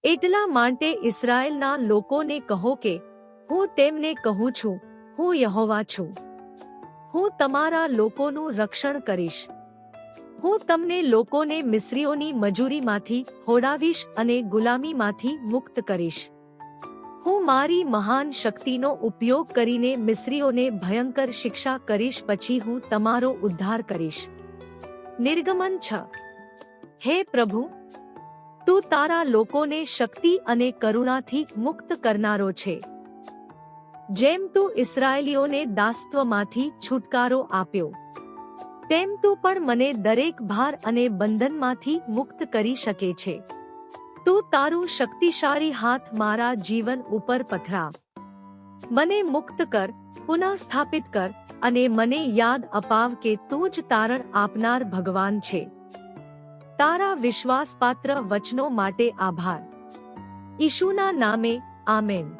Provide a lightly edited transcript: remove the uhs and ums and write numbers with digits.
એટલા માટે ઇસ્રાયેલના લોકોને કહો કે હું તેમને કહું છું, હું યહોવા છું. હું તમારા લોકોનું રક્ષણ કરીશ. હું તમને લોકોને મિસ્રીઓની મજૂરીમાંથી હોડાવીશ અને ગુલામીમાંથી મુક્ત કરીશ. હું મારી મહાન શક્તિનો ઉપયોગ કરીને મિસ્રીઓને ભયંકર શિક્ષા કરીશ, પછી હું તમારો ઉદ્ધાર કરીશ. નિર્ગમન 6. હે પ્રભુ, તું તારા લોકોને શક્તિ અને કરુણાથી મુક્ત કરનારો છે. જેમ તું ઇસ્રાયેલીઓને દાસત્વમાંથી છુટકારો આપ્યો, તેમ તું પણ મને દરેક ભાર અને બંધનમાંથી મુક્ત કરી શકે છે. તું તારું શક્તિશાળી હાથ મારા જીવન ઉપર પથરાવ. મને મુક્ત કર, પુનઃ સ્થાપિત કર અને મને યાદ અપાવ કે તું જ તારણ આપનાર ભગવાન છે. તારા વિશ્વાસપાત્ર વચનો માટે આભાર. ઈશુના નામે, આમેન.